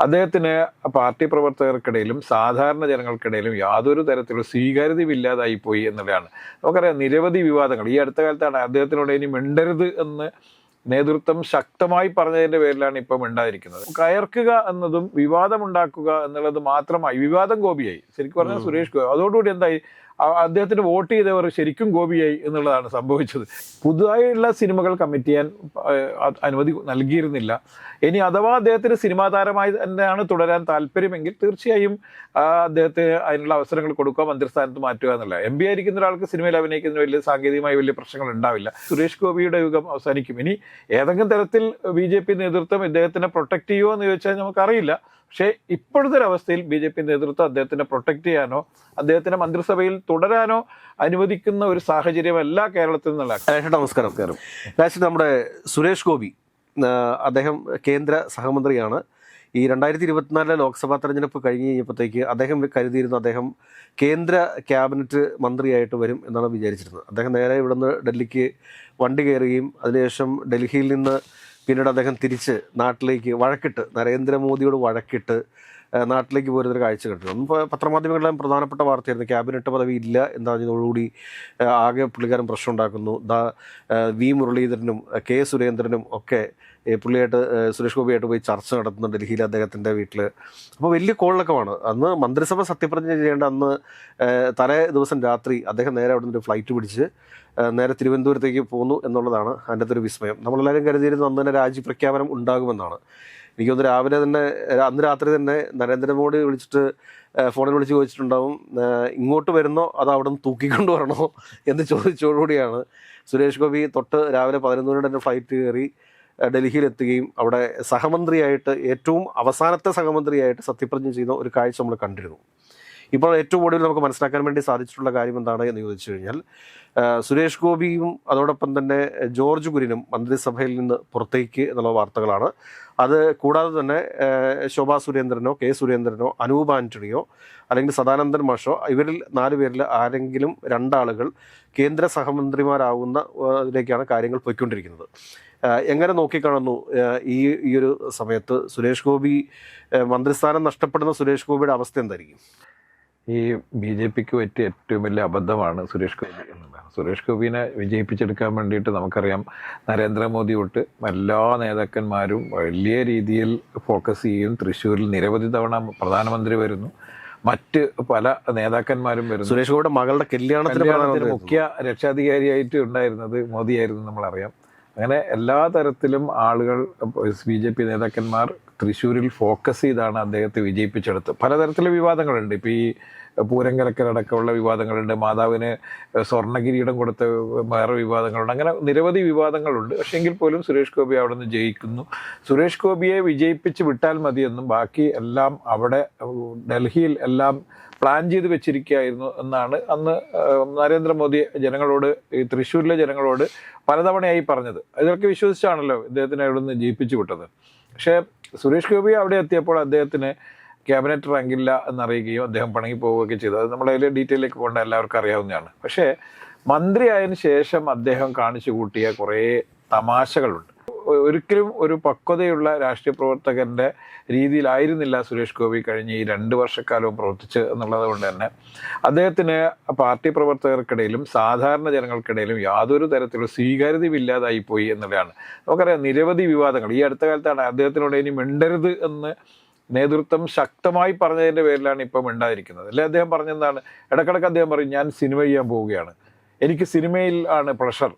അദ്ദേഹത്തിന് പാർട്ടി പ്രവർത്തകർക്കിടയിലും സാധാരണ ജനങ്ങൾക്കിടയിലും യാതൊരു തരത്തിലുള്ള സ്വീകാര്യതയും ഇല്ലാതായി പോയി എന്നുള്ളതാണ്. നമുക്കറിയാം നിരവധി വിവാദങ്ങൾ ഈ അടുത്ത കാലത്താണ് അദ്ദേഹത്തിനോട് ഇനി മിണ്ടരുത് എന്ന് നേതൃത്വം ശക്തമായി പറഞ്ഞതിന്റെ പേരിലാണ് ഇപ്പം ഉണ്ടായിരിക്കുന്നത്. കയർക്കുക എന്നതും വിവാദമുണ്ടാക്കുക എന്നുള്ളത് മാത്രമായി വിവാദം ഗോപിയായി. ശരിക്കും പറഞ്ഞാൽ സുരേഷ് ഗോപി അതോടുകൂടി എന്തായി, അദ്ദേഹത്തിന് വോട്ട് ചെയ്തവർ ശരിക്കും ഗോപിയായി എന്നുള്ളതാണ് സംഭവിച്ചത്. പുതുതായുള്ള സിനിമകൾ കമ്മിറ്റ് ചെയ്യാൻ അനുമതി നൽകിയിരുന്നില്ല. ഇനി അഥവാ അദ്ദേഹത്തിന് സിനിമാ താരമായി തന്നെയാണ് തുടരാൻ താല്പര്യമെങ്കിൽ തീർച്ചയായും അദ്ദേഹത്തിന് അതിനുള്ള അവസരങ്ങൾ കൊടുക്കുക, മന്ത്രിസ്ഥാനത്ത് മാറ്റുക എന്നുള്ള. എം പി ആയിരിക്കുന്ന ഒരാൾക്ക് സിനിമയിൽ അഭിനയിക്കുന്നതിന് വലിയ സാങ്കേതികമായി വലിയ പ്രശ്നങ്ങൾ ഉണ്ടാവില്ല. സുരേഷ് ഗോപിയുടെ യുഗം അവസാനിക്കും. ഇനി ഏതെങ്കിലും തരത്തിൽ BJP നേതൃത്വം ഇദ്ദേഹത്തിനെ പ്രൊട്ടക്ട് ചെയ്യുമോ എന്ന് ചോദിച്ചാൽ നമുക്കറിയില്ല. പക്ഷേ ഇപ്പോഴത്തെ ഒരവസ്ഥയിൽ BJP നേതൃത്വം അദ്ദേഹത്തിനെ പ്രൊട്ടക്ട് ചെയ്യാനോ അദ്ദേഹത്തിനെ മന്ത്രിസഭയിൽ തുടരാനോ അനുവദിക്കുന്ന ഒരു സാഹചര്യമല്ല കേരളത്തിൽ നിന്നുള്ള. നമസ്കാരം. നമ്മുടെ സുരേഷ് ഗോപി അദ്ദേഹം കേന്ദ്ര സഹമന്ത്രിയാണ്. ഈ 2024 ലോക്സഭാ തെരഞ്ഞെടുപ്പ് കഴിഞ്ഞ് കഴിഞ്ഞപ്പോഴത്തേക്ക് അദ്ദേഹം കരുതിയിരുന്നു അദ്ദേഹം കേന്ദ്ര ക്യാബിനറ്റ് മന്ത്രിയായിട്ട് വരും എന്നാണ് വിചാരിച്ചിരുന്നത്. അദ്ദേഹം നേരെ ഇവിടുന്ന് ഡൽഹിക്ക് വണ്ടി കയറുകയും അതിനുശേഷം ഡൽഹിയിൽ നിന്ന് പിന്നീട് അദ്ദേഹം തിരിച്ച് നാട്ടിലേക്ക് നരേന്ദ്രമോദിയോട് വഴക്കിട്ട് നാട്ടിലേക്ക് പോരുന്നൊരു കാഴ്ച കണ്ടു. അപ്പോൾ പത്രമാധ്യമങ്ങളിലും പ്രധാനപ്പെട്ട വാർത്തയായിരുന്നു ക്യാബിനറ്റ് പദവി ഇല്ല എന്നതോടുകൂടി ആകെ പുള്ളിക്കാരൻ പ്രശ്നം ഉണ്ടാക്കുന്നു. വി മുരളീധരനും കെ സുരേന്ദ്രനും ഒക്കെ പുള്ളിയായിട്ട് സുരേഷ് ഗോപിയായിട്ട് പോയി ചർച്ച നടത്തുന്നു ഡൽഹിയിൽ അദ്ദേഹത്തിൻ്റെ വീട്ടിൽ. അപ്പോൾ വലിയ കോളിളക്കമാണ്. അന്ന് മന്ത്രിസഭ സത്യപ്രതിജ്ഞ ചെയ്യേണ്ട അന്ന് തലേ ദിവസം രാത്രി അദ്ദേഹം നേരെ അവിടെ നിന്ന് ഫ്ലൈറ്റ് പിടിച്ച് നേരെ തിരുവനന്തപുരത്തേക്ക് പോന്നു എന്നുള്ളതാണ് അതിൻ്റെ ഒരു വിസ്മയം. നമ്മളെല്ലാവരും കരുതിയിരുന്നു അന്ന് തന്നെ രാജ്യപ്രഖ്യാപനം ഉണ്ടാകുമെന്നാണ്. എനിക്കൊന്ന് രാവിലെ തന്നെ അന്ന് രാത്രി തന്നെ നരേന്ദ്രമോദി വിളിച്ചിട്ട് ഫോണിൽ വിളിച്ച് ചോദിച്ചിട്ടുണ്ടാവും, ഇങ്ങോട്ട് വരുന്നോ അതോ അവിടെ നിന്ന് തൂക്കിക്കൊണ്ട് വരണോ എന്ന് ചോദിച്ചതോടുകൂടിയാണ് സുരേഷ് ഗോപി രാവിലെ 11 തന്നെ ഫ്ലൈറ്റ് കയറി ഡൽഹിയിലെത്തുകയും അവിടെ സഹമന്ത്രിയായിട്ട് ഏറ്റവും അവസാനത്തെ സഹമന്ത്രിയായിട്ട് സത്യപ്രതിജ്ഞ ചെയ്യുന്ന ഒരു കാഴ്ച നമ്മൾ കണ്ടിരുന്നു. ഇപ്പോൾ ഏറ്റവും കൂടുതൽ നമുക്ക് മനസ്സിലാക്കാൻ വേണ്ടി സാധിച്ചിട്ടുള്ള കാര്യം എന്താണ് എന്ന് ചോദിച്ചു കഴിഞ്ഞാൽ സുരേഷ് ഗോപിയും അതോടൊപ്പം തന്നെ ജോർജ് കുര്യനും മന്ത്രിസഭയിൽ നിന്ന് പുറത്തേക്ക് എന്നുള്ള വാർത്തകളാണ്. അത് കൂടാതെ തന്നെ ശോഭാ സുരേന്ദ്രനോ കെ സുരേന്ദ്രനോ അനൂപ് ആന്റണിയോ അല്ലെങ്കിൽ സദാനന്ദൻ മാഷോ ഇവരിൽ 4 പേരിൽ ആരെങ്കിലും 2 ആളുകൾ കേന്ദ്ര സഹമന്ത്രിമാരാകുന്ന ഇതിലേക്കാണ് കാര്യങ്ങൾ പോയിക്കൊണ്ടിരിക്കുന്നത്. എങ്ങനെ നോക്കിക്കാണുന്നു ഈ ഒരു സമയത്ത് സുരേഷ് ഗോപി മന്ത്രിസ്ഥാനം നഷ്ടപ്പെടുന്ന സുരേഷ് ഗോപിയുടെ അവസ്ഥ എന്തായിരിക്കും? ഈ BJPക്ക് പറ്റിയ ഏറ്റവും വലിയ അബദ്ധമാണ് സുരേഷ് ഗോപി എന്നുള്ളതാണ്. സുരേഷ് ഗോപിനെ വിജയിപ്പിച്ചെടുക്കാൻ വേണ്ടിയിട്ട് നമുക്കറിയാം നരേന്ദ്രമോദി തൊട്ട് എല്ലാ നേതാക്കന്മാരും വലിയ രീതിയിൽ ഫോക്കസ് ചെയ്യും. തൃശ്ശൂരിൽ നിരവധി തവണ പ്രധാനമന്ത്രി വരുന്നു, മറ്റ് പല നേതാക്കന്മാരും വരുന്നു. സുരേഷ് ഗോപിയുടെ മകളുടെ കല്യാണത്തിന് മുഖ്യ രക്ഷാധികാരിയായിട്ട് ഉണ്ടായിരുന്നത് മോദിയായിരുന്നു, നമ്മളറിയാം. അങ്ങനെ എല്ലാ തരത്തിലും ആളുകൾ BJP നേതാക്കന്മാർ തൃശ്ശൂരിൽ ഫോക്കസ് ചെയ്താണ് അദ്ദേഹത്തെ വിജയിപ്പിച്ചെടുത്തത്. പലതരത്തിലുള്ള വിവാദങ്ങളുണ്ട്. ഇപ്പോൾ ഈ പൂരം കലക്കലടക്കമുള്ള വിവാദങ്ങളുണ്ട്, മാതാവിന് സ്വർണ്ണകിരീടം കൊടുത്ത വേറെ വിവാദങ്ങളുണ്ട്, അങ്ങനെ നിരവധി വിവാദങ്ങളുണ്ട്. പക്ഷേ എങ്കിൽ പോലും സുരേഷ് ഗോപി അവിടെ നിന്ന് ജയിക്കുന്നു. സുരേഷ് ഗോപിയെ വിജയിപ്പിച്ച് വിട്ടാൽ മതിയെന്നും ബാക്കി എല്ലാം അവിടെ ഡൽഹിയിൽ എല്ലാം പ്ലാൻ ചെയ്ത് വെച്ചിരിക്കുകയായിരുന്നു എന്നാണ് അന്ന് നരേന്ദ്രമോദി ജനങ്ങളോട്, ഈ തൃശ്ശൂരിലെ ജനങ്ങളോട് പലതവണയായി പറഞ്ഞത്. ഇതൊക്കെ വിശ്വസിച്ചാണല്ലോ ഇദ്ദേഹത്തിനെ അവിടെ നിന്ന് ജയിപ്പിച്ചു വിട്ടത്. പക്ഷേ സുരേഷ് ഗോപി അവിടെ എത്തിയപ്പോൾ അദ്ദേഹത്തിന് ക്യാബിനറ്റ് റാങ്കില്ല എന്നറിയുകയും അദ്ദേഹം പണങ്ങി പോവുകയൊക്കെ ചെയ്തു. അത് നമ്മളതിൽ ഡീറ്റെയിലേക്ക് പോകേണ്ട എല്ലാവർക്കും അറിയാവുന്നതാണ്. പക്ഷേ മന്ത്രിയായതിനു ശേഷം അദ്ദേഹം കാണിച്ചു കൂട്ടിയ കുറേ തമാശകളുണ്ട്. ഒരിക്കലും ഒരു പക്വതയുള്ള രാഷ്ട്രീയ പ്രവർത്തകൻ്റെ രീതിയിലായിരുന്നില്ല സുരേഷ് ഗോപി കഴിഞ്ഞ ഈ 2 വർഷക്കാലവും പ്രവർത്തിച്ച് എന്നുള്ളത് കൊണ്ട് തന്നെ അദ്ദേഹത്തിന് പാർട്ടി പ്രവർത്തകർക്കിടയിലും സാധാരണ ജനങ്ങൾക്കിടയിലും യാതൊരു തരത്തിലുള്ള സ്വീകാര്യതയും ഇല്ലാതായി പോയി എന്നുള്ളതാണ്. നമുക്കറിയാം നിരവധി വിവാദങ്ങൾ ഈ അടുത്ത കാലത്താണ് അദ്ദേഹത്തിനോട് ഇനി മിണ്ടരുത് എന്ന് നേതൃത്വം ശക്തമായി പറഞ്ഞതിൻ്റെ പേരിലാണ് ഇപ്പം ഉണ്ടായിരിക്കുന്നത്. അല്ലെ അദ്ദേഹം പറഞ്ഞെന്താണ്, ഇടക്കിടക്ക് അദ്ദേഹം പറയും ഞാൻ സിനിമ ചെയ്യാൻ പോവുകയാണ്, എനിക്ക് സിനിമയിൽ ആണ് പ്രഷർ.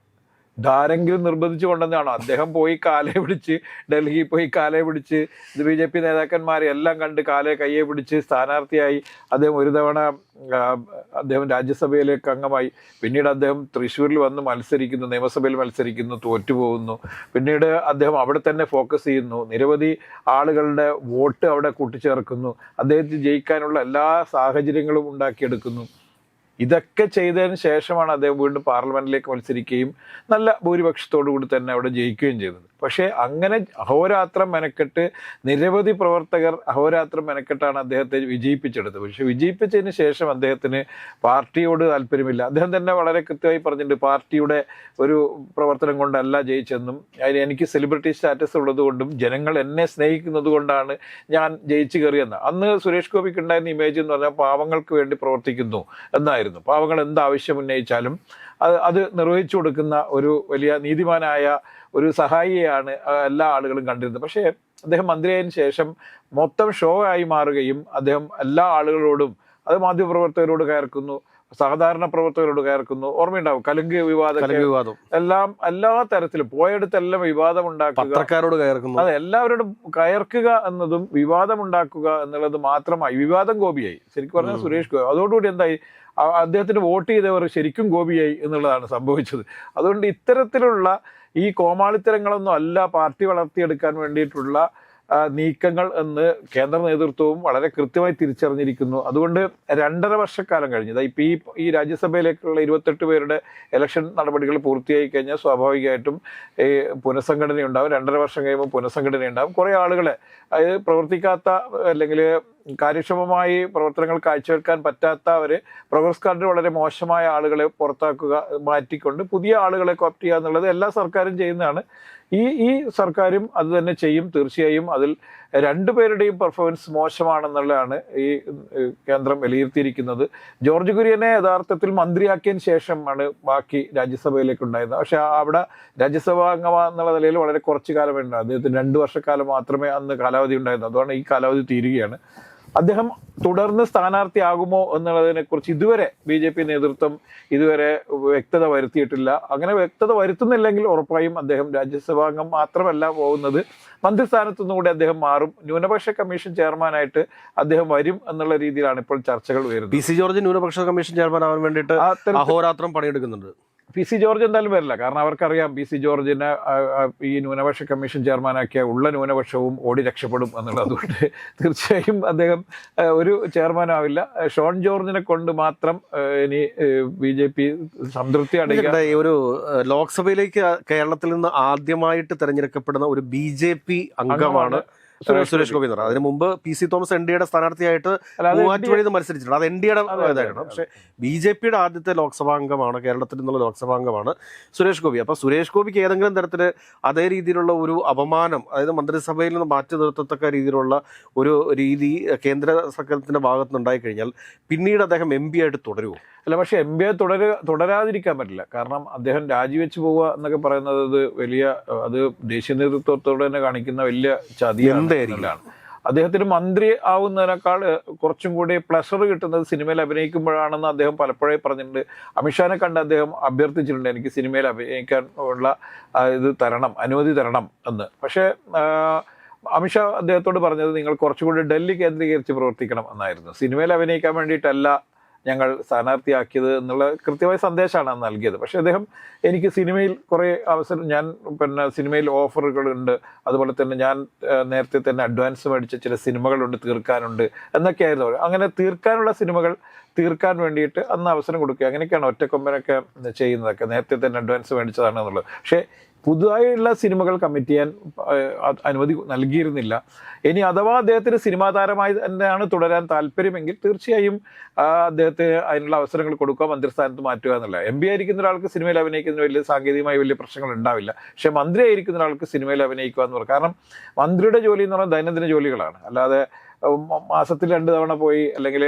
ഇതാരെങ്കിലും നിർബന്ധിച്ചു കൊണ്ടെന്നാണോ? അദ്ദേഹം പോയി കാലയെ പിടിച്ച് ഡൽഹിയിൽ പോയി കാലയെ പിടിച്ച് BJP നേതാക്കന്മാരെ എല്ലാം കണ്ട് കയ്യെ പിടിച്ച് സ്ഥാനാർത്ഥിയായി. അദ്ദേഹം ഒരു തവണ അദ്ദേഹം രാജ്യസഭയിലേക്ക് അംഗമായി. പിന്നീട് അദ്ദേഹം തൃശ്ശൂരിൽ വന്ന് മത്സരിക്കുന്നു, നിയമസഭയിൽ മത്സരിക്കുന്നു, തോറ്റുപോകുന്നു. പിന്നീട് അദ്ദേഹം അവിടെ തന്നെ ഫോക്കസ് ചെയ്യുന്നു, നിരവധി ആളുകളുടെ വോട്ട് അവിടെ കൂട്ടിച്ചേർക്കുന്നു, അദ്ദേഹത്തിന് ജയിക്കാനുള്ള എല്ലാ സാഹചര്യങ്ങളും ഉണ്ടാക്കിയെടുക്കുന്നു. ഇതൊക്കെ ചെയ്തതിന് ശേഷമാണ് അദ്ദേഹം വീണ്ടും പാർലമെന്റിലേക്ക് മത്സരിക്കുകയും നല്ല ഭൂരിപക്ഷത്തോടു കൂടി തന്നെ അവിടെ ജയിക്കുകയും ചെയ്തത്. പക്ഷേ അങ്ങനെ അഹോരാത്രം മെനക്കെട്ട് നിരവധി പ്രവർത്തകർ അഹോരാത്രം മെനക്കെട്ടാണ് അദ്ദേഹത്തെ വിജയിപ്പിച്ചെടുത്തത്. പക്ഷെ വിജയിപ്പിച്ചതിന് ശേഷം അദ്ദേഹത്തിന് പാർട്ടിയോട് താല്പര്യമില്ല. അദ്ദേഹം തന്നെ വളരെ കൃത്യമായി പറഞ്ഞിട്ടുണ്ട്, പാർട്ടിയുടെ ഒരു പ്രവർത്തനം കൊണ്ടല്ല ജയിച്ചെന്നും അതിന് എനിക്ക് സെലിബ്രിറ്റി സ്റ്റാറ്റസ് ഉള്ളത് കൊണ്ടും ജനങ്ങൾ എന്നെ സ്നേഹിക്കുന്നത് കൊണ്ടാണ് ഞാൻ ജയിച്ചു കയറിയെന്ന്. അന്ന് സുരേഷ് ഗോപിക്ക് ഉണ്ടായിരുന്ന ഇമേജ് എന്ന് പറഞ്ഞാൽ പാവങ്ങൾക്ക് വേണ്ടി പ്രവർത്തിക്കുന്നു എന്നായിരുന്നു. പാവങ്ങൾ എന്ത് ആവശ്യം ഉന്നയിച്ചാലും അത് നിർവഹിച്ചു കൊടുക്കുന്ന ഒരു വലിയ നീതിമാനായ ഒരു സഹായിയെയാണ് എല്ലാ ആളുകളും കണ്ടിരുന്നത്. പക്ഷേ അദ്ദേഹം മന്ത്രിയായതിനു ശേഷം മൊത്തം ഷോ ആയി മാറുകയും അദ്ദേഹം എല്ലാ ആളുകളോടും, അത് മാധ്യമപ്രവർത്തകരോട് കയർക്കുന്നു, സാധാരണ പ്രവർത്തകരോട് കയർക്കുന്നു. ഓർമ്മയുണ്ടാവും കലുങ്ക് വിവാദം എല്ലാം എല്ലാ തരത്തിലും പോയെടുത്തെല്ലാം വിവാദം ഉണ്ടാക്കുക. അതെ, എല്ലാവരോടും കയർക്കുക എന്നതും വിവാദമുണ്ടാക്കുക എന്നുള്ളത് മാത്രമായി വിവാദം ഗോപിയായി. ശരിക്കും പറഞ്ഞാൽ സുരേഷ് ഗോപി അതോടുകൂടി എന്തായി, അദ്ദേഹത്തിന് വോട്ട് ചെയ്തവർ ശരിക്കും ഗോപിയായി എന്നുള്ളതാണ് സംഭവിച്ചത്. അതുകൊണ്ട് ഇത്തരത്തിലുള്ള ഈ കോമാളിത്തരങ്ങളൊന്നും അല്ല പാർട്ടി വളർത്തിയെടുക്കാൻ വേണ്ടിയിട്ടുള്ള നീക്കങ്ങൾ എന്ന് കേന്ദ്ര നേതൃത്വവും വളരെ കൃത്യമായി തിരിച്ചറിഞ്ഞിരിക്കുന്നു. അതുകൊണ്ട് 2.5 വർഷക്കാലം കഴിഞ്ഞത് ഇപ്പം ഈ രാജ്യസഭയിലേക്കുള്ള 28 പേരുടെ ഇലക്ഷൻ നടപടികൾ പൂർത്തിയായി കഴിഞ്ഞാൽ സ്വാഭാവികമായിട്ടും പുനഃസംഘടനയുണ്ടാവും. 2.5 വർഷം കഴിയുമ്പോൾ പുനഃസംഘടനയുണ്ടാവും. കുറേ ആളുകളെ, അതായത് പ്രവർത്തിക്കാത്ത അല്ലെങ്കിൽ കാര്യക്ഷമമായി പ്രവർത്തനങ്ങൾ കാഴ്ചവെക്കാൻ പറ്റാത്തവർ, പ്രോഗ്രസ് കാർഡിൽ വളരെ മോശമായ ആളുകളെ പുറത്താക്കുക, മാറ്റിക്കൊണ്ട് പുതിയ ആളുകളെ കോപ്റ്റ് ചെയ്യുക എന്നുള്ളത് എല്ലാ സർക്കാരും ചെയ്യുന്നതാണ്. ഈ സർക്കാരും അത് തന്നെ ചെയ്യും തീർച്ചയായും. അതിൽ 2 പേരുടെയും പെർഫോമൻസ് മോശമാണെന്നുള്ളതാണ് ഈ കേന്ദ്രം വിലയിരുത്തിയിരിക്കുന്നത്. ജോർജ് കുര്യനെ യഥാർത്ഥത്തിൽ മന്ത്രിയാക്കിയതിന് ശേഷമാണ് ബാക്കി രാജ്യസഭയിലേക്ക് ഉണ്ടായിരുന്നത്. പക്ഷെ അവിടെ രാജ്യസഭാ അംഗം എന്നുള്ള നിലയിൽ വളരെ കുറച്ച് കാലമേ ഉണ്ടായിരുന്നു. അദ്ദേഹത്തിന് 2 വർഷക്കാലം മാത്രമേ അന്ന് കാലാവധി ഉണ്ടായിരുന്നു. അതുകൊണ്ട് ഈ കാലാവധി തീരുകയാണ്. അദ്ദേഹം തുടർന്ന് സ്ഥാനാർത്ഥിയാകുമോ എന്നുള്ളതിനെക്കുറിച്ച് ഇതുവരെ BJP നേതൃത്വം ഇതുവരെ വ്യക്തത വരുത്തിയിട്ടില്ല. അങ്ങനെ വ്യക്തത വരുത്തുന്നില്ലെങ്കിൽ ഉറപ്പായും അദ്ദേഹം രാജ്യസഭാംഗം മാത്രമല്ല പോകുന്നത്, മന്ത്രിസ്ഥാനത്തുനിന്നും കൂടി അദ്ദേഹം മാറും. ന്യൂനപക്ഷ കമ്മീഷൻ ചെയർമാനായിട്ട് അദ്ദേഹം വരും എന്നുള്ള രീതിയിലാണ് ഇപ്പോൾ ചർച്ചകൾ വരുന്നത്. PC ജോർജ് ന്യൂനപക്ഷ കമ്മീഷൻ ചെയർമാൻ ആവാൻ വേണ്ടിയിട്ട് അഹോരാത്രം പണിയെടുക്കുന്നുണ്ട്. PC ജോർജ് എന്തായാലും വരില്ല. കാരണം അവർക്കറിയാം PC ജോർജിനെ ഈ ന്യൂനപക്ഷ കമ്മീഷൻ ചെയർമാനാക്കിയ ഉള്ള ന്യൂനപക്ഷവും ഓടി രക്ഷപ്പെടും എന്നുള്ളത്. അതുകൊണ്ട് തീർച്ചയായും അദ്ദേഹം ഒരു ചെയർമാനാവില്ല. ഷോൺ ജോർജിനെ കൊണ്ട് മാത്രം ഇനി BJP സംതൃപ്തി അടയ്ക്കുക. ഒരു ലോക്സഭയിലേക്ക് കേരളത്തിൽ നിന്ന് ആദ്യമായിട്ട് തെരഞ്ഞെടുക്കപ്പെടുന്ന ഒരു BJP അംഗമാണ് സുരേഷ് ഗോപി എന്ന് പറയുന്നത്. അതിന് മുമ്പ് PC തോമസ് NDAയുടെ സ്ഥാനാർത്ഥിയായിട്ട് മൂവാറ്റുപുഴയിൽ മത്സരിച്ചിട്ടുണ്ട്. അത് NDAയുടെ ഇതായിരുന്നു. പക്ഷെ BJPയുടെ ആദ്യത്തെ ലോക്സഭാംഗമാണ്, കേരളത്തിൽ നിന്നുള്ള ലോക്സഭാംഗമാണ് സുരേഷ് ഗോപി. അപ്പൊ സുരേഷ് ഗോപിക്ക് ഏതെങ്കിലും തരത്തിൽ അതേ രീതിയിലുള്ള ഒരു അപമാനം, അതായത് മന്ത്രിസഭയിൽ നിന്ന് മാറ്റി നിർത്തത്തക്ക രീതിയിലുള്ള ഒരു രീതി കേന്ദ്ര സർക്കാരിന്റെ ഭാഗത്ത് നിന്നുണ്ടായി കഴിഞ്ഞാൽ പിന്നീട് അദ്ദേഹം MP ആയിട്ട് തുടരുമോ? അല്ല, പക്ഷെ MB തുടരാതിരിക്കാൻ പറ്റില്ല. കാരണം അദ്ദേഹം രാജിവെച്ച് പോവുക എന്നൊക്കെ പറയുന്നത് അത് ദേശീയ നേതൃത്വത്തോട് തന്നെ കാണിക്കുന്ന വലിയ ചതിയാണ്. അദ്ദേഹത്തിന് മന്ത്രി ആവുന്നതിനേക്കാൾ കുറച്ചും കൂടി പ്ലഷർ കിട്ടുന്നത് സിനിമയിൽ അഭിനയിക്കുമ്പോഴാണെന്ന് അദ്ദേഹം പലപ്പോഴേ പറഞ്ഞിട്ടുണ്ട്. അമിത്ഷാനെ കണ്ട് അദ്ദേഹം അഭ്യർത്ഥിച്ചിട്ടുണ്ട്, എനിക്ക് സിനിമയിൽ അഭിനയിക്കാൻ ഉള്ള ഇത് തരണം, അനുമതി തരണം എന്ന്. പക്ഷേ അമിത്ഷാ അദ്ദേഹത്തോട് പറഞ്ഞത് നിങ്ങൾ കുറച്ചുകൂടി ഡൽഹി കേന്ദ്രീകരിച്ച് പ്രവർത്തിക്കണം എന്നായിരുന്നു. സിനിമയിൽ അഭിനയിക്കാൻ വേണ്ടിയിട്ടല്ല ഞങ്ങൾ സ്ഥാനാർത്ഥിയാക്കിയത് എന്നുള്ള കൃത്യമായ സന്ദേശമാണ് അന്ന് നൽകിയത്. പക്ഷേ അദ്ദേഹം എനിക്ക് സിനിമയിൽ കുറേ അവസരം, ഞാൻ സിനിമയിൽ ഓഫറുകളുണ്ട്, അതുപോലെ തന്നെ ഞാൻ നേരത്തെ തന്നെ അഡ്വാൻസ് മേടിച്ച ചില സിനിമകളുണ്ട്, തീർക്കാനുണ്ട് എന്നൊക്കെയായിരുന്നു. അങ്ങനെ തീർക്കാനുള്ള സിനിമകൾ തീർക്കാൻ വേണ്ടിയിട്ട് അന്ന് അവസരം കൊടുക്കുക, അങ്ങനെയൊക്കെയാണ് ഒറ്റക്കൊമ്പനൊക്കെ ചെയ്യുന്നതൊക്കെ. നേരത്തെ തന്നെ അഡ്വാൻസ് മേടിച്ചതാണ് എന്നുള്ളത്. പക്ഷേ പുതുതായുള്ള സിനിമകൾ കമ്മിറ്റ് ചെയ്യാൻ അനുമതി നൽകിയിരുന്നില്ല. ഇനി അഥവാ അദ്ദേഹത്തിന് സിനിമാ താരമായി തന്നെയാണ് തുടരാൻ താല്പര്യമെങ്കിൽ തീർച്ചയായും അദ്ദേഹത്തിന് അതിനുള്ള അവസരങ്ങൾ കൊടുക്കുക, മന്ത്രിസ്ഥാനത്ത് മാറ്റുക എന്നുള്ള. MP ആയിരിക്കുന്ന ഒരാൾക്ക് സിനിമയിൽ അഭിനയിക്കുന്നതിന് വലിയ സാങ്കേതികമായി വലിയ പ്രശ്നങ്ങൾ ഉണ്ടാവില്ല. പക്ഷെ മന്ത്രി ആയിരിക്കുന്ന ഒരാൾക്ക് സിനിമയിൽ അഭിനയിക്കുക എന്ന് പറയും. കാരണം മന്ത്രിയുടെ ജോലി എന്ന് പറഞ്ഞാൽ ദൈനംദിന ജോലികളാണ്. അല്ലാതെ മാസത്തിൽ 2 തവണ പോയി, അല്ലെങ്കിൽ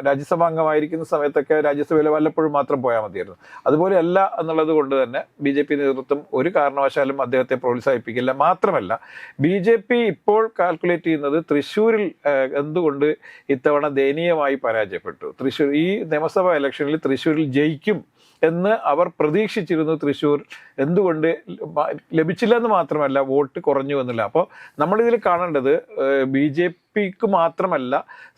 രാജ്യസഭാ അംഗമായിരിക്കുന്ന സമയത്തൊക്കെ രാജ്യസഭയിൽ വല്ലപ്പോഴും മാത്രം പോയാൽ മതിയായിരുന്നു. അതുപോലെ അല്ല എന്നുള്ളത് കൊണ്ട് തന്നെ BJP നേതൃത്വം ഒരു കാരണവശാലും അദ്ദേഹത്തെ പ്രോത്സാഹിപ്പിക്കില്ല. മാത്രമല്ല BJP ഇപ്പോൾ കാൽക്കുലേറ്റ് ചെയ്യുന്നത് തൃശ്ശൂരിൽ എന്തുകൊണ്ട് ഇത്തവണ ദയനീയമായി പരാജയപ്പെട്ടു. തൃശ്ശൂർ ഈ നിയമസഭാ ഇലക്ഷനിൽ തൃശ്ശൂരിൽ ജയിക്കും എന്ന് അവർ പ്രതീക്ഷിച്ചിരുന്നു. തൃശ്ശൂർ എന്തുകൊണ്ട് ലഭിച്ചില്ലെന്ന് മാത്രമല്ല വോട്ട് കുറഞ്ഞു എന്നില്ല. അപ്പോൾ നമ്മളിതിൽ കാണേണ്ടത് BJP പിക്ക് മാത്രമല്ല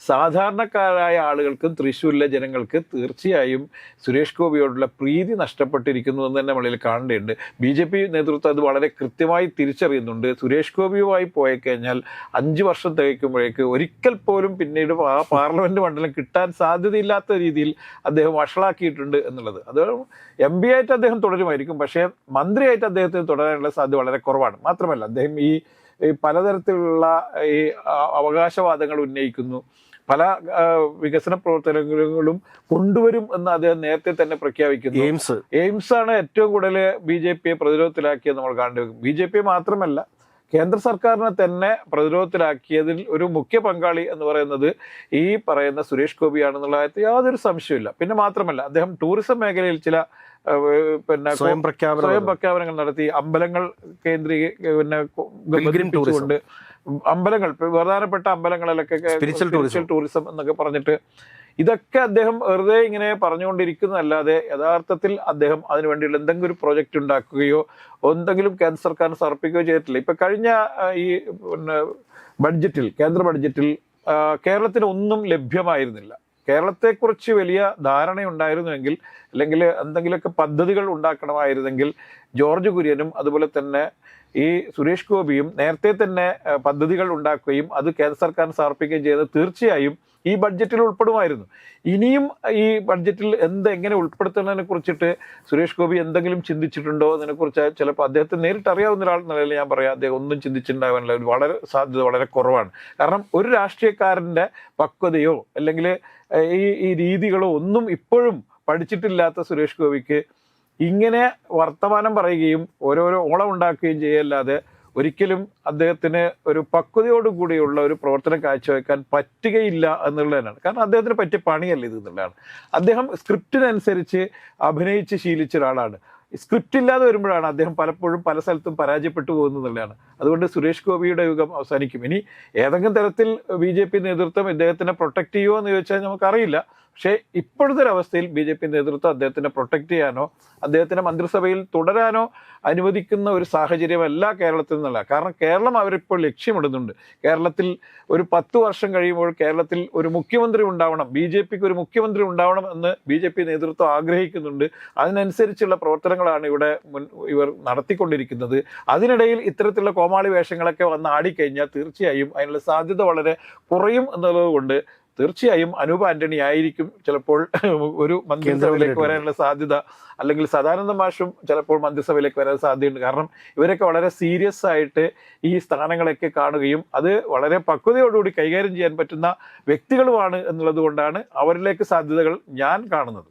സാധാരണക്കാരായ ആളുകൾക്കും തൃശ്ശൂരിലെ ജനങ്ങൾക്ക് തീർച്ചയായും സുരേഷ് ഗോപിയോടുള്ള പ്രീതി നഷ്ടപ്പെട്ടിരിക്കുന്നു എന്ന് തന്നെ നമ്മളിൽ കാണേണ്ടതുണ്ട്. BJP നേതൃത്വം അത് വളരെ കൃത്യമായി തിരിച്ചറിയുന്നുണ്ട്. സുരേഷ് ഗോപിയുമായി പോയി കഴിഞ്ഞാൽ 5 വർഷം തികയ്ക്കുമ്പോഴേക്ക് ഒരിക്കൽ പോലും പിന്നീട് ആ പാർലമെന്റ് മണ്ഡലം കിട്ടാൻ സാധ്യതയില്ലാത്ത രീതിയിൽ അദ്ദേഹം വഷളാക്കിയിട്ടുണ്ട് എന്നുള്ളത്. അത് MP ആയിട്ട് അദ്ദേഹം തുടരുമായിരിക്കും, പക്ഷേ മന്ത്രിയായിട്ട് അദ്ദേഹത്തിന് തുടരാനുള്ള സാധ്യത വളരെ കുറവാണ്. മാത്രമല്ല അദ്ദേഹം ഈ പലതരത്തിലുള്ള ഈ അവകാശവാദങ്ങൾ ഉന്നയിക്കുന്നു, പല വികസന പ്രവർത്തനങ്ങളും കൊണ്ടുവരും എന്ന് അദ്ദേഹം നേരത്തെ തന്നെ പ്രഖ്യാപിക്കുന്നു. എയിംസ് ആണ് ഏറ്റവും കൂടുതൽ BJP പ്രതിരോധത്തിലാക്കിയത് നമ്മൾ കാണേണ്ടി. BJP മാത്രമല്ല, കേന്ദ്ര സർക്കാരിനെ തന്നെ പ്രതിരോധത്തിലാക്കിയതിൽ ഒരു മുഖ്യ പങ്കാളി എന്ന് പറയുന്നത് ഈ പറയുന്ന സുരേഷ് ഗോപിയാണെന്നുള്ള കാര്യത്തിൽ യാതൊരു സംശയമില്ല. പിന്നെ മാത്രമല്ല അദ്ദേഹം ടൂറിസം മേഖലയിൽ ചില സ്വയം പ്രഖ്യാപനങ്ങൾ നടത്തി. അമ്പലങ്ങൾ കേന്ദ്രീകരിച്ചുകൊണ്ട് അമ്പലങ്ങൾ, പ്രധാനപ്പെട്ട അമ്പലങ്ങളിലൊക്കെ സ്പിരിച്വൽ ടൂറിസം എന്നൊക്കെ പറഞ്ഞിട്ട് ഇതൊക്കെ അദ്ദേഹം വെറുതെ ഇങ്ങനെ പറഞ്ഞുകൊണ്ടിരിക്കുന്നതല്ലാതെ യഥാർത്ഥത്തിൽ അദ്ദേഹം അതിനുവേണ്ടിയുള്ള എന്തെങ്കിലും ഒരു പ്രോജക്റ്റ് ഉണ്ടാക്കുകയോ എന്തെങ്കിലും കേന്ദ്ര സർക്കാരിന് സമർപ്പിക്കുകയോ ചെയ്തിട്ടില്ല. ഇപ്പൊ കഴിഞ്ഞ ഈ ബഡ്ജറ്റിൽ, കേന്ദ്ര ബഡ്ജറ്റിൽ കേരളത്തിന് ഒന്നും ലഭ്യമായിരുന്നില്ല. കേരളത്തെക്കുറിച്ച് വലിയ ധാരണയുണ്ടായിരുന്നുവെങ്കിൽ, അല്ലെങ്കിൽ എന്തെങ്കിലുമൊക്കെ പദ്ധതികൾ ഉണ്ടാക്കണമായിരുന്നെങ്കിൽ ജോർജ് കുര്യനും അതുപോലെ തന്നെ ഈ സുരേഷ് ഗോപിയും നേരത്തെ തന്നെ പദ്ധതികൾ ഉണ്ടാക്കുകയും അത് കേന്ദ്ര സർക്കാരിന് സമർപ്പിക്കുകയും ചെയ്തത് തീർച്ചയായും ഈ ബഡ്ജറ്റിൽ ഉൾപ്പെടുമായിരുന്നു. ഇനിയും ഈ ബഡ്ജറ്റിൽ എങ്ങനെ ഉൾപ്പെടുത്തുന്നതിനെ കുറിച്ചിട്ട് സുരേഷ് ഗോപി എന്തെങ്കിലും ചിന്തിച്ചിട്ടുണ്ടോ എന്നതിനെക്കുറിച്ച് ചിലപ്പോൾ അദ്ദേഹത്തെ നേരിട്ട് അറിയാവുന്ന ഒരാൾ നിലയിൽ ഞാൻ പറയാം, അദ്ദേഹം ഒന്നും ചിന്തിച്ചിട്ടുണ്ടാകാനുള്ള വളരെ സാധ്യത വളരെ കുറവാണ്. കാരണം ഒരു രാഷ്ട്രീയക്കാരൻ്റെ പക്വതയോ അല്ലെങ്കിൽ ഈ രീതികളോ ഒന്നും ഇപ്പോഴും പഠിച്ചിട്ടില്ലാത്ത സുരേഷ് ഗോപിക്ക് ഇങ്ങനെ വർത്തമാനം പറയുകയും ഓരോരോ ഓളം ഉണ്ടാക്കുകയും ചെയ്യല്ലാതെ ഒരിക്കലും അദ്ദേഹത്തിന് ഒരു പക്വതയോടുകൂടിയുള്ള ഒരു പ്രവർത്തനം കാഴ്ചവെക്കാൻ പറ്റുകയില്ല എന്നുള്ളതാണ്. കാരണം അദ്ദേഹത്തിന് പറ്റിയ പണിയല്ല ഇത് എന്നുള്ളതാണ്. അദ്ദേഹം സ്ക്രിപ്റ്റിനനുസരിച്ച് അഭിനയിച്ച് ശീലിച്ച ഒരാളാണ്. സ്ക്രിപ്റ്റ് ഇല്ലാതെ വരുമ്പോഴാണ് അദ്ദേഹം പലപ്പോഴും പല സ്ഥലത്തും പരാജയപ്പെട്ടു പോകുന്നതാണ്. അതുകൊണ്ട് സുരേഷ് ഗോപിയുടെ യുഗം അവസാനിക്കും. ഇനി ഏതെങ്കിലും തരത്തിൽ BJP നേതൃത്വം ഇദ്ദേഹത്തിനെ പ്രൊട്ടക്ട് ചെയ്യുമോ എന്ന് ചോദിച്ചാൽ നമുക്കറിയില്ല. പക്ഷേ ഇപ്പോഴത്തെ ഒരവസ്ഥയിൽ BJP നേതൃത്വം അദ്ദേഹത്തിനെ പ്രൊട്ടക്ട് ചെയ്യാനോ അദ്ദേഹത്തിനെ മന്ത്രിസഭയിൽ തുടരാനോ അനുവദിക്കുന്ന ഒരു സാഹചര്യമല്ല കേരളത്തിൽ നിന്നുള്ള. കാരണം കേരളം അവരിപ്പോൾ ലക്ഷ്യമിടുന്നുണ്ട്. കേരളത്തിൽ ഒരു 10 വർഷം കഴിയുമ്പോൾ കേരളത്തിൽ ഒരു മുഖ്യമന്ത്രി ഉണ്ടാവണം, BJPക്ക് ഒരു മുഖ്യമന്ത്രി ഉണ്ടാവണം എന്ന് BJP നേതൃത്വം ആഗ്രഹിക്കുന്നുണ്ട്. അതിനനുസരിച്ചുള്ള പ്രവർത്തനങ്ങളാണ് ഇവർ നടത്തിക്കൊണ്ടിരിക്കുന്നത്. അതിനിടയിൽ ഇത്തരത്തിലുള്ള കോമാളി വേഷങ്ങളൊക്കെ വന്ന് ആടിക്കഴിഞ്ഞാൽ തീർച്ചയായും അതിനുള്ള സാധ്യത വളരെ കുറയും എന്നുള്ളത് കൊണ്ട് തീർച്ചയായും അനൂപ് ആന്റണി ആയിരിക്കും ചിലപ്പോൾ ഒരു മന്ത്രിസഭയിലേക്ക് വരാനുള്ള സാധ്യത, അല്ലെങ്കിൽ സദാനന്ദ മാഷും ചിലപ്പോൾ മന്ത്രിസഭയിലേക്ക് വരാൻ സാധ്യതയുണ്ട്. കാരണം ഇവരൊക്കെ വളരെ സീരിയസ് ആയിട്ട് ഈ സ്ഥാനങ്ങളൊക്കെ കാണുകയും അത് വളരെ പക്വതയോടുകൂടി കൈകാര്യം ചെയ്യാൻ പറ്റുന്ന വ്യക്തികളുമാണ് എന്നുള്ളത് കൊണ്ടാണ് അവരിലേക്ക് സാധ്യതകൾ ഞാൻ കാണുന്നത്.